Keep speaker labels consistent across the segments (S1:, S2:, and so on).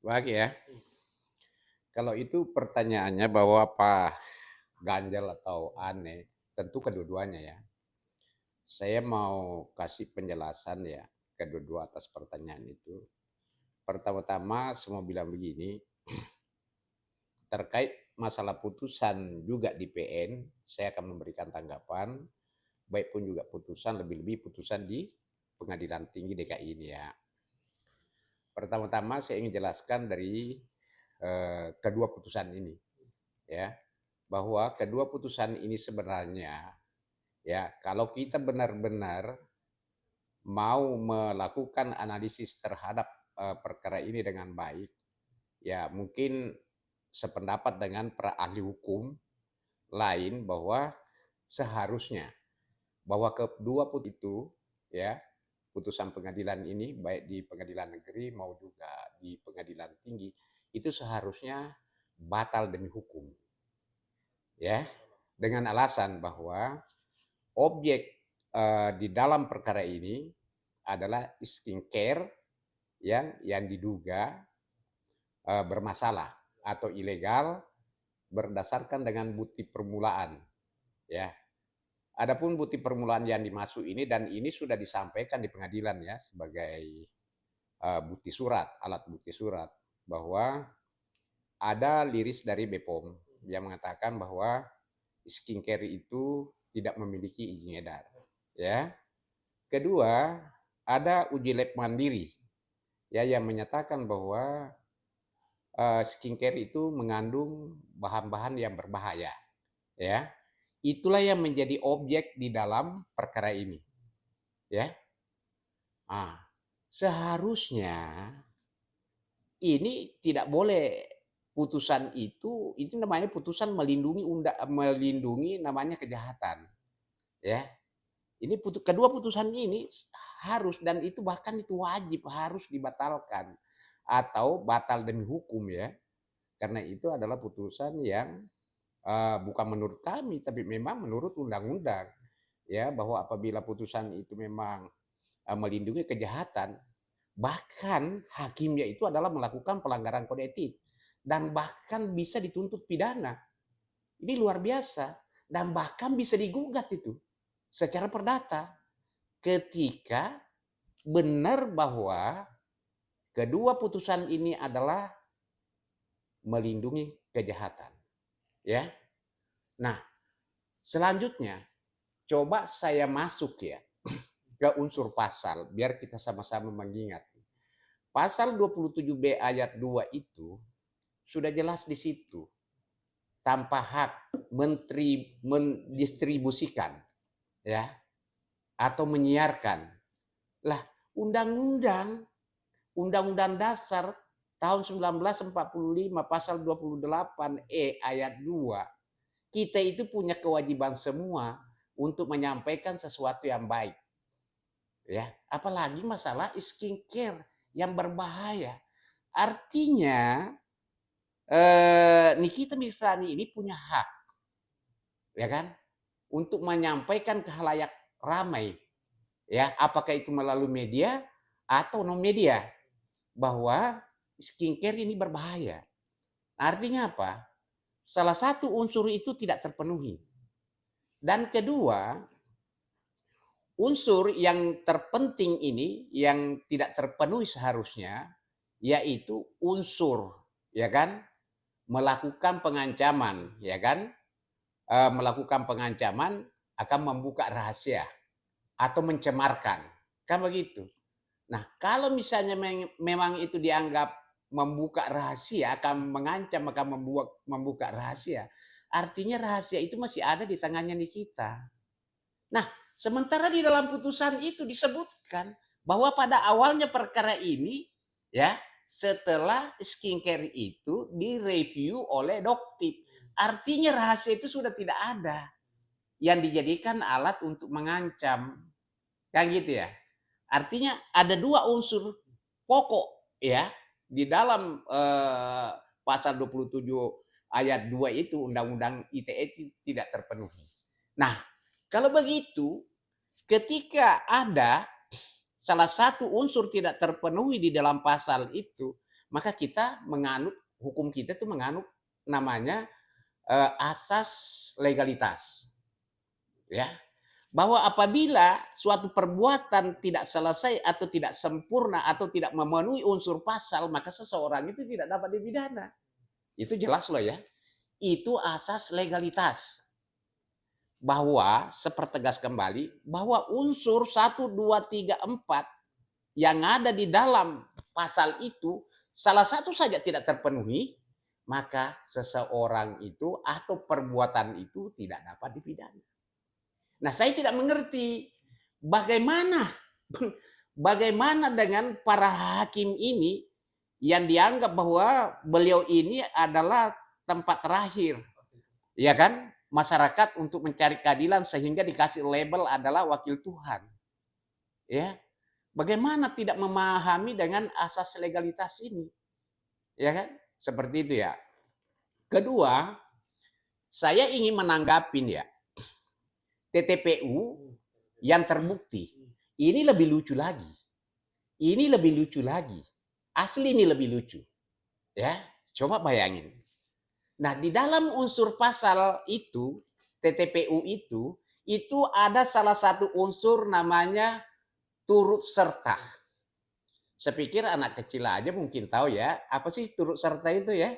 S1: Baik ya. Kalau itu pertanyaannya bahwa apa ganjal atau aneh, tentu kedua-duanya ya. Saya mau kasih penjelasan ya kedua-dua atas pertanyaan itu. Pertama-tama semua bilang begini, terkait masalah putusan juga di PN, saya akan memberikan tanggapan, baik pun juga putusan, lebih-lebih putusan di Pengadilan Tinggi DKI ini ya. Pertama-tama saya ingin jelaskan dari kedua putusan ini ya, bahwa kedua putusan ini sebenarnya ya kalau kita benar-benar mau melakukan analisis terhadap perkara ini dengan baik, ya mungkin sependapat dengan para ahli hukum lain bahwa seharusnya bahwa kedua putusan itu ya putusan pengadilan ini baik di pengadilan negeri maupun juga di pengadilan tinggi itu seharusnya batal demi hukum ya dengan alasan bahwa objek di dalam perkara ini adalah skincare yang diduga bermasalah atau ilegal berdasarkan dengan bukti permulaan ya. Adapun bukti permulaan yang dimaksud ini dan ini sudah disampaikan di pengadilan ya sebagai bukti surat, alat bukti surat bahwa ada liris dari BPOM yang mengatakan bahwa skincare itu tidak memiliki izin edar. Ya. Kedua, ada uji lab mandiri ya yang menyatakan bahwa skincare itu mengandung bahan-bahan yang berbahaya. Ya. Itulah yang menjadi objek di dalam perkara ini. Ya. Ah, seharusnya ini tidak boleh putusan itu namanya putusan melindungi namanya kejahatan. Ya. Ini kedua putusan ini harus dan itu bahkan itu wajib harus dibatalkan atau batal demi hukum ya. Karena itu adalah putusan yang bukan menurut kami tapi memang menurut undang-undang ya bahwa apabila putusan itu memang melindungi kejahatan bahkan hakimnya itu adalah melakukan pelanggaran kode etik dan bahkan bisa dituntut pidana. Ini luar biasa dan bahkan bisa digugat itu secara perdata ketika benar bahwa kedua putusan ini adalah melindungi kejahatan. Ya. Nah, selanjutnya coba saya masuk ya ke unsur pasal biar kita sama-sama mengingat. Pasal 27B ayat 2 itu sudah jelas di situ. Tanpa hak menteri mendistribusikan ya atau menyiarkan. Lah, undang-undang Undang-Undang Dasar tahun 1945 pasal 28E ayat 2 kita itu punya kewajiban semua untuk menyampaikan sesuatu yang baik. Ya, apalagi masalah skincare yang berbahaya. Artinya Nikita Mirzani ini punya hak, ya kan, untuk menyampaikan ke khalayak ramai, ya, apakah itu melalui media atau non media, bahwa skincare ini berbahaya. Artinya apa? Salah satu unsur itu tidak terpenuhi. Dan kedua, unsur yang terpenting ini yang tidak terpenuhi seharusnya yaitu unsur ya kan melakukan pengancaman ya kan melakukan pengancaman akan membuka rahasia atau mencemarkan kan begitu. Nah, kalau misalnya memang itu dianggap membuka rahasia akan mengancam akan membuka rahasia, artinya rahasia itu masih ada di tangannya Nikita. Nah, sementara di dalam putusan itu disebutkan bahwa pada awalnya perkara ini ya setelah skincare itu direview oleh dokter. Artinya rahasia itu sudah tidak ada yang dijadikan alat untuk mengancam. Kan gitu ya. Artinya ada dua unsur pokok ya di dalam pasal 27 ayat 2 itu Undang-Undang ITE tidak terpenuhi. Nah, kalau begitu ketika ada salah satu unsur tidak terpenuhi di dalam pasal itu, maka kita menganut, hukum kita itu menganut namanya asas legalitas. Ya, bahwa apabila suatu perbuatan tidak selesai atau tidak sempurna atau tidak memenuhi unsur pasal, maka seseorang itu tidak dapat dipidana. Itu jelas loh ya. Itu asas legalitas. Bahwa, sepertegas kembali, bahwa unsur 1, 2, 3, 4 yang ada di dalam pasal itu, salah satu saja tidak terpenuhi, maka seseorang itu atau perbuatan itu tidak dapat dipidana. Nah, saya tidak mengerti bagaimana dengan para hakim ini yang dianggap bahwa beliau ini adalah tempat terakhir, ya kan, masyarakat untuk mencari keadilan sehingga dikasih label adalah wakil Tuhan. Ya, bagaimana tidak memahami dengan asas legalitas ini, ya kan? Seperti itu ya. Kedua, saya ingin menanggapin ya, TTPU yang terbukti. Ini lebih lucu lagi. Ini lebih lucu lagi. Asli ini lebih lucu. Ya, coba bayangin. Nah, di dalam unsur pasal itu, TTPU itu ada salah satu unsur namanya turut serta. Saya pikir anak kecil aja mungkin tahu ya, apa sih turut serta itu ya?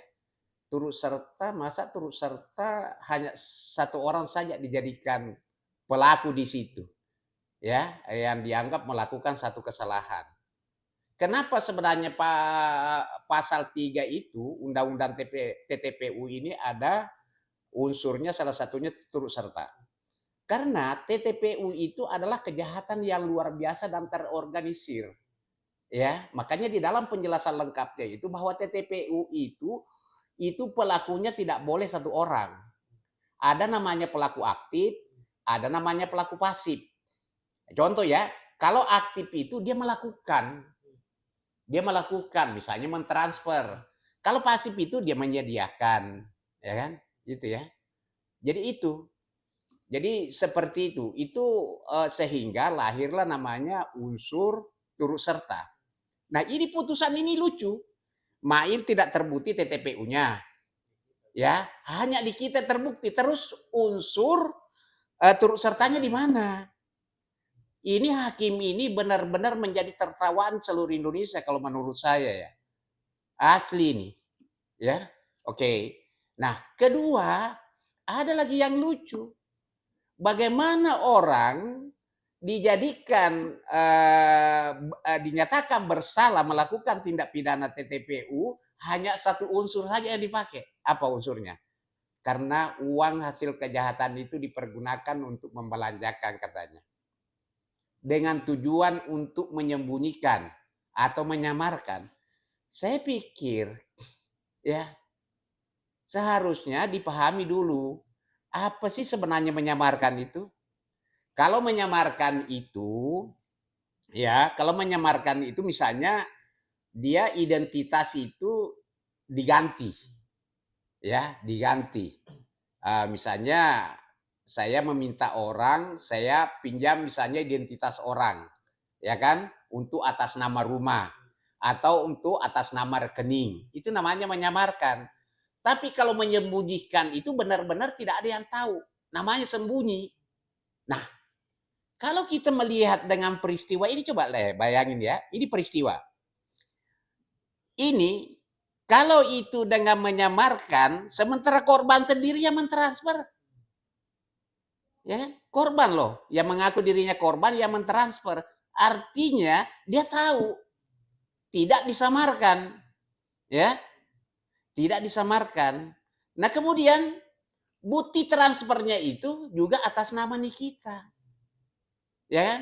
S1: Turut serta, masa turut serta hanya satu orang saja dijadikan pelaku di situ, ya, yang dianggap melakukan satu kesalahan. Kenapa sebenarnya pasal 3 itu Undang-Undang TTPU ini ada unsurnya salah satunya turut serta. Karena TTPU itu adalah kejahatan yang luar biasa dan terorganisir. Ya, makanya di dalam penjelasan lengkapnya itu bahwa TTPU itu pelakunya tidak boleh satu orang. Ada namanya pelaku aktif, ada namanya pelaku pasif. Contoh ya, kalau aktif itu dia melakukan misalnya mentransfer. Kalau pasif itu dia menyediakan, ya kan? Gitu ya. Jadi seperti itu. Itu sehingga lahirlah namanya unsur turut serta. Nah, ini putusan ini lucu. Maif tidak terbukti TTPU-nya. Ya, hanya di kita terbukti. Terus unsur turut sertanya di mana? Ini hakim ini benar-benar menjadi tertawaan seluruh Indonesia kalau menurut saya ya. Asli nih. Ya. Oke. Nah, kedua, ada lagi yang lucu. Bagaimana orang dijadikan dinyatakan bersalah melakukan tindak pidana TTPU hanya satu unsur saja yang dipakai. Apa unsurnya? Karena uang hasil kejahatan itu dipergunakan untuk membelanjakan katanya. Dengan tujuan untuk menyembunyikan atau menyamarkan. Saya pikir ya seharusnya dipahami dulu apa sih sebenarnya menyamarkan itu. Kalau menyamarkan itu misalnya dia identitas itu diganti. Ya, diganti. Misalnya saya meminta orang, saya pinjam misalnya identitas orang, ya kan, untuk atas nama rumah atau untuk atas nama rekening. Itu namanya menyamarkan. Tapi kalau menyembunyikan itu benar-benar tidak ada yang tahu. Namanya sembunyi. Nah, kalau kita melihat dengan peristiwa ini, coba bayangin ya, ini peristiwa. Ini kalau itu dengan menyamarkan, sementara korban sendiri yang mentransfer. Ya kan? Korban loh, yang mengaku dirinya korban yang mentransfer. Artinya dia tahu tidak disamarkan. Ya. Tidak disamarkan. Nah, kemudian bukti transfernya itu juga atas nama Nikita. Ya kan?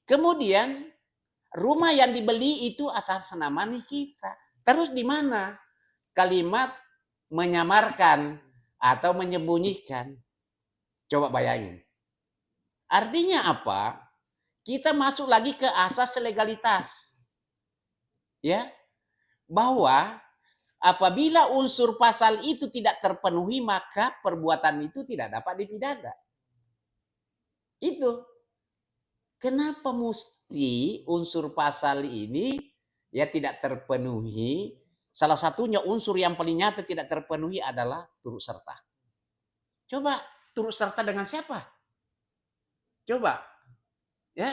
S1: Kemudian rumah yang dibeli itu atas nama Nikita. Terus di mana kalimat menyamarkan atau menyembunyikan? Coba bayangin. Artinya apa? Kita masuk lagi ke asas legalitas. Ya. Bahwa apabila unsur pasal itu tidak terpenuhi, maka perbuatan itu tidak dapat dipidana. Itu. Kenapa mesti unsur pasal ini ya tidak terpenuhi, salah satunya unsur yang paling nyata tidak terpenuhi adalah turut serta. Coba turut serta dengan siapa? Coba, ya.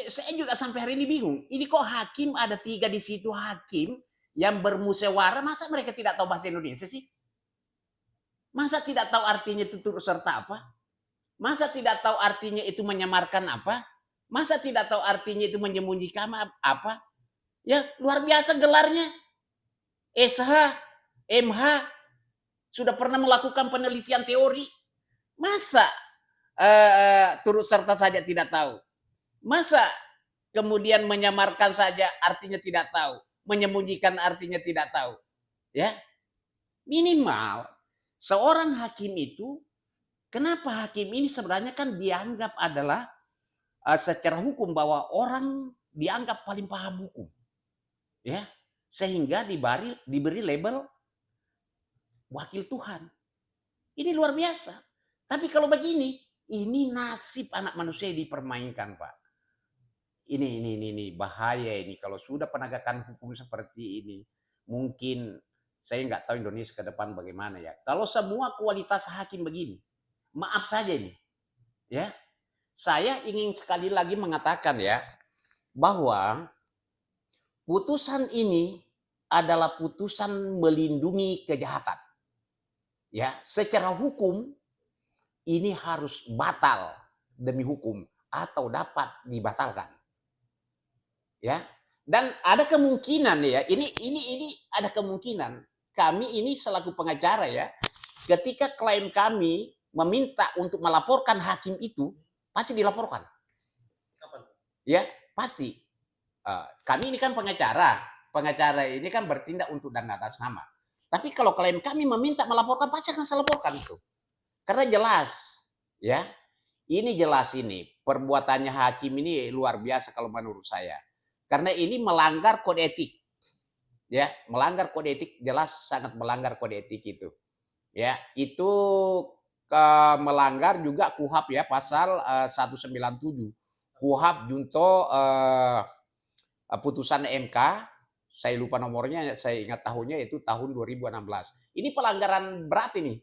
S1: Saya juga sampai hari ini bingung. Ini kok hakim ada 3 di situ hakim yang bermusyawarah, masa mereka tidak tahu bahasa Indonesia sih? Masa tidak tahu artinya itu turut serta apa? Masa tidak tahu artinya itu menyamarkan apa? Masa tidak tahu artinya itu menyembunyikan apa? Ya, luar biasa gelarnya. SH, MH, sudah pernah melakukan penelitian teori. Masa turut serta saja tidak tahu? Masa kemudian menyamarkan saja artinya tidak tahu, menyembunyikan artinya tidak tahu? Ya, minimal seorang hakim itu, kenapa hakim ini sebenarnya kan dianggap adalah secara hukum bahwa orang dianggap paling paham hukum, ya, sehingga diberi label wakil Tuhan. Ini luar biasa. Tapi kalau begini, ini nasib anak manusia yang dipermainkan, Pak. Ini bahaya ini kalau sudah penegakan hukum seperti ini. Mungkin saya nggak tahu Indonesia ke depan bagaimana ya. Kalau semua kualitas hakim begini, maaf saja ini, ya. Saya ingin sekali lagi mengatakan ya, bahwa putusan ini adalah putusan melindungi kejahatan. Ya, secara hukum ini harus batal demi hukum atau dapat dibatalkan. Ya. Dan ada kemungkinan ya, ini ada kemungkinan kami ini selaku pengacara ya, ketika klien kami meminta untuk melaporkan hakim itu, pasti dilaporkan. Ya, pasti. Kami ini kan pengacara. Pengacara ini kan bertindak untuk dan atas nama. Tapi kalau klien kami meminta melaporkan, pasti akan saya laporkan itu. Karena jelas, ya. Ini jelas ini. Perbuatannya hakim ini luar biasa kalau menurut saya. Karena ini melanggar kode etik. Ya, melanggar kode etik, jelas sangat melanggar kode etik itu. Ya, itu melanggar juga KUHP ya, pasal 197. KUHP junto putusan MK, saya lupa nomornya, saya ingat tahunnya itu tahun 2016. Ini pelanggaran berat ini.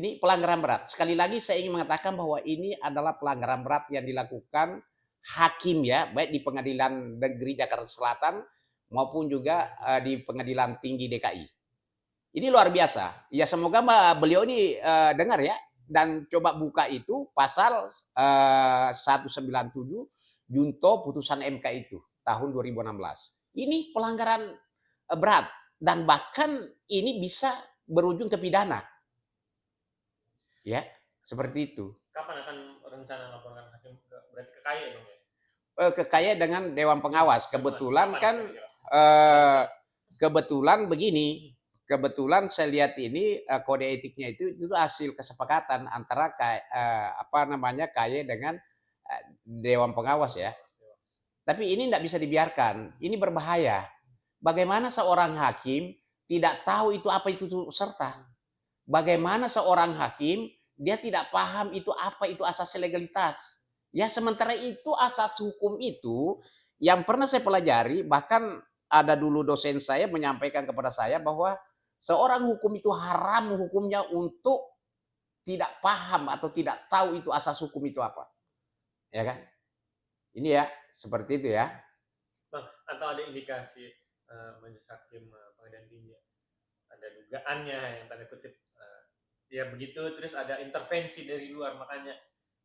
S1: Ini pelanggaran berat. Sekali lagi saya ingin mengatakan bahwa ini adalah pelanggaran berat yang dilakukan hakim ya, baik di Pengadilan Negeri Jakarta Selatan maupun juga di Pengadilan Tinggi DKI. Ini luar biasa. Ya semoga beliau ini dengar ya, dan coba buka itu pasal 197 junto putusan MK itu tahun 2016. Ini pelanggaran berat dan bahkan ini bisa berujung ke pidana. Ya, seperti itu.
S2: Kapan akan rencana laporkan hakim? Berarti ke KAY dong ya?
S1: Ke KAY dengan Dewan Pengawas. Kebetulan kan kebetulan begini. Kebetulan saya lihat ini kode etiknya itu hasil kesepakatan antara KAY dengan Dewan Pengawas ya. Tapi ini tidak bisa dibiarkan. Ini berbahaya. Bagaimana seorang hakim tidak tahu itu apa itu turut serta? Bagaimana seorang hakim dia tidak paham itu apa itu asas legalitas? Ya, sementara itu asas hukum itu yang pernah saya pelajari, bahkan ada dulu dosen saya menyampaikan kepada saya bahwa seorang hukum itu haram hukumnya untuk tidak paham atau tidak tahu itu asas hukum itu apa. Ya kan? Ini ya, seperti itu ya.
S2: Bang, atau ada indikasi majelis hakim pengadilan tinggi ada dugaannya yang tanda kutip ya begitu, terus ada intervensi dari luar, makanya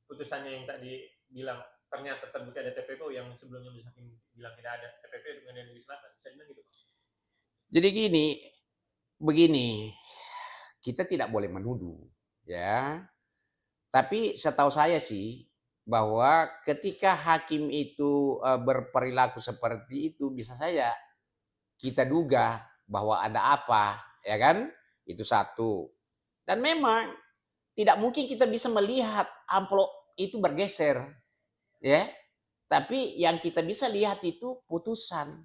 S2: putusannya yang tadi bilang ternyata terbukti ada TPPO yang sebelumnya majelis hakim bilang tidak ada TPPO di Pengadilan Negeri Selatan. Bisa bilang gitu, Pak?
S1: Jadi begini, kita tidak boleh menuduh, ya. Tapi setahu saya sih bahwa ketika hakim itu berperilaku seperti itu, bisa saja kita duga bahwa ada apa, ya kan? Itu satu. Dan memang tidak mungkin kita bisa melihat amplop itu bergeser, ya. Tapi yang kita bisa lihat itu putusan.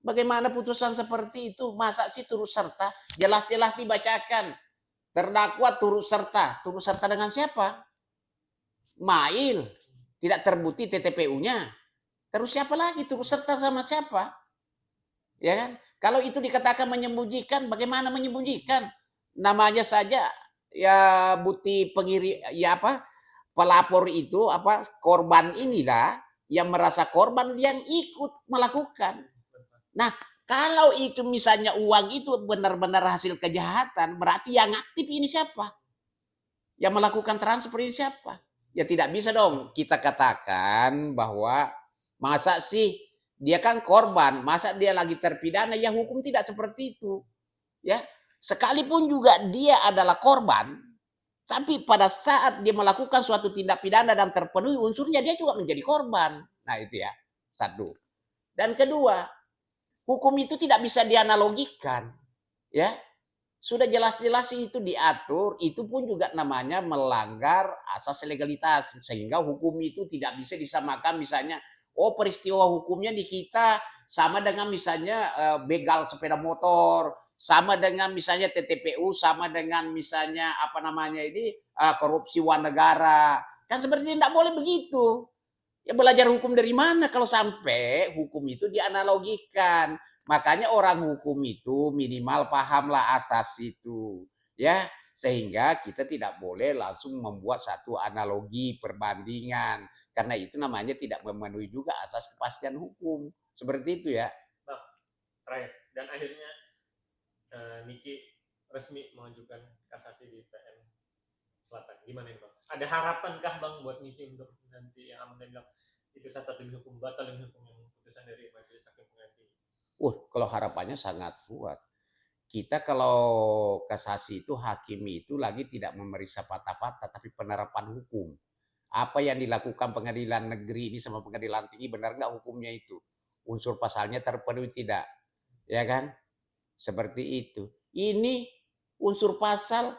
S1: Bagaimana putusan seperti itu? Masa sih turut serta? Jelas-jelas dibacakan. Terdakwa turut serta. Turut serta dengan siapa? Mail. Tidak terbukti TTPU-nya. Terus siapa lagi? Turut serta sama siapa? Ya kan? Kalau itu dikatakan menyembunyikan, bagaimana menyembunyikan? Namanya saja ya bukti ya apa? Pelapor itu apa? Korban inilah yang merasa korban yang ikut melakukan. Nah, kalau itu misalnya uang itu benar-benar hasil kejahatan, berarti yang aktif ini siapa? Yang melakukan transfer ini siapa? Ya tidak bisa dong kita katakan bahwa masa sih dia kan korban, masa dia lagi terpidana, ya hukum tidak seperti itu. Ya, sekalipun juga dia adalah korban, tapi pada saat dia melakukan suatu tindak pidana dan terpenuhi unsurnya, dia juga menjadi korban. Nah itu ya, satu. Dan kedua, hukum itu tidak bisa dianalogikan. Ya, sudah jelas-jelas itu diatur, itu pun juga namanya melanggar asas legalitas. Sehingga hukum itu tidak bisa disamakan misalnya, oh peristiwa hukumnya di kita sama dengan misalnya begal sepeda motor, sama dengan misalnya TTPU, sama dengan misalnya apa namanya ini korupsi uang negara. Kan seperti tidak boleh begitu. Ya belajar hukum dari mana kalau sampai hukum itu dianalogikan. Makanya orang hukum itu minimal pahamlah asas itu. Ya, sehingga kita tidak boleh langsung membuat satu analogi perbandingan. Karena itu namanya tidak memenuhi juga asas kepastian hukum. Seperti itu ya.
S2: Bang, terakhir. Dan akhirnya Niki resmi mengajukan kasasi di PN Selatan. Gimana nih Bang? Ada harapankah Bang buat Niki untuk nanti yang aman bilang itu catat demi hukum, batal demi hukum yang putusan dari Majelis Hakim Pengadilan?
S1: Kalau harapannya sangat kuat. Kita kalau kasasi itu hakim itu lagi tidak memeriksa patah-patah tapi penerapan hukum. Apa yang dilakukan pengadilan negeri ini sama pengadilan tinggi benar nggak hukumnya itu? Unsur pasalnya terpenuhi tidak? Ya kan? Seperti itu. Ini unsur pasal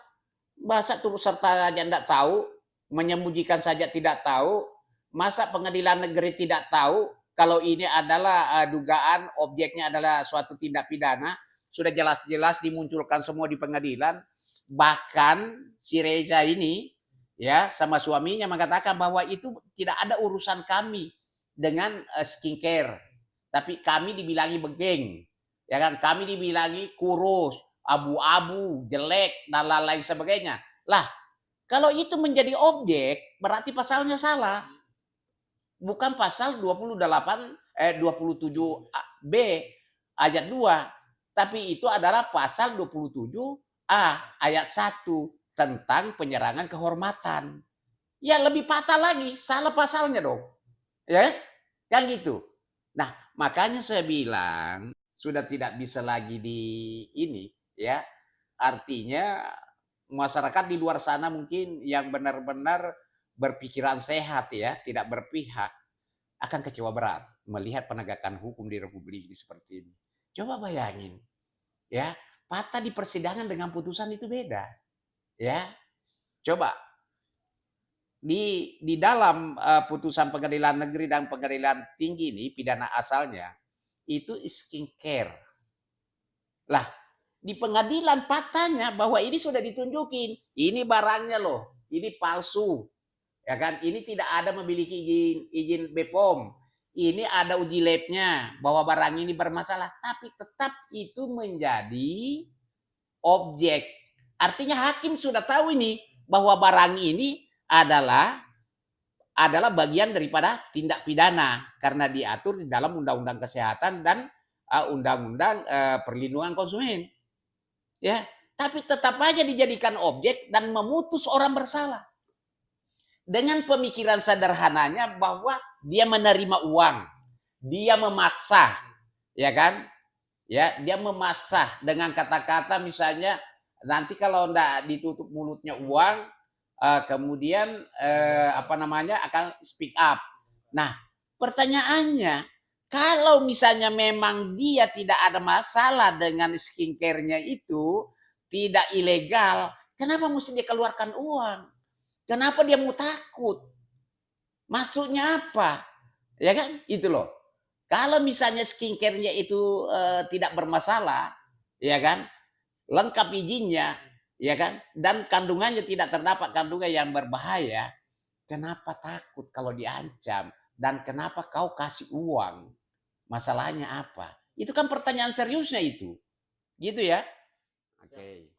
S1: masa turut serta aja tidak tahu, menyembunyikan saja tidak tahu, masa pengadilan negeri tidak tahu kalau ini adalah dugaan objeknya adalah suatu tindak pidana, sudah jelas-jelas dimunculkan semua di pengadilan. Bahkan si Reza ini ya sama suaminya mengatakan bahwa itu tidak ada urusan kami dengan skincare, tapi kami dibilangi begeng, ya kan? Kami dibilangi kurus, abu-abu, jelek dan lain sebagainya. Lah, kalau itu menjadi objek berarti pasalnya salah. Bukan pasal 27B ayat 2, tapi itu adalah pasal 27A ayat 1 tentang penyerangan kehormatan. Ya lebih fatal lagi, salah pasalnya dong. Ya, kan gitu. Nah, makanya saya bilang sudah tidak bisa lagi di ini ya. Artinya masyarakat di luar sana mungkin yang benar-benar berpikiran sehat ya, tidak berpihak, akan kecewa berat melihat penegakan hukum di Republik ini seperti ini. Coba bayangin, ya, fakta di persidangan dengan putusan itu beda, ya. Coba di dalam putusan pengadilan negeri dan pengadilan tinggi ini pidana asalnya itu skincare. Lah, di pengadilan faktanya bahwa ini sudah ditunjukin, ini barangnya loh, ini palsu. Ya kan? Ini tidak ada memiliki izin BPOM. Ini ada uji labnya bahwa barang ini bermasalah, tapi tetap itu menjadi objek. Artinya hakim sudah tahu ini bahwa barang ini adalah bagian daripada tindak pidana karena diatur di dalam Undang-Undang Kesehatan dan Undang-Undang Perlindungan Konsumen. Ya, tapi tetap aja dijadikan objek dan memutus orang bersalah. Dengan pemikiran sederhananya bahwa dia menerima uang, dia memaksa, ya kan? Ya, dia memaksa dengan kata-kata misalnya nanti kalau enggak ditutup mulutnya uang, kemudian apa namanya akan speak up. Nah, pertanyaannya kalau misalnya memang dia tidak ada masalah dengan skincare-nya itu, tidak ilegal, kenapa mesti dia keluarkan uang? Kenapa dia mau takut? Maksudnya apa? Ya kan? Itu loh. Kalau misalnya skincare-nya itu tidak bermasalah, ya kan? Lengkap izinnya, ya kan? Dan kandungannya tidak terdapat kandungan yang berbahaya, kenapa takut kalau diancam? dan kenapa kau kasih uang? Masalahnya apa? Itu kan pertanyaan seriusnya itu. Gitu ya. Oke.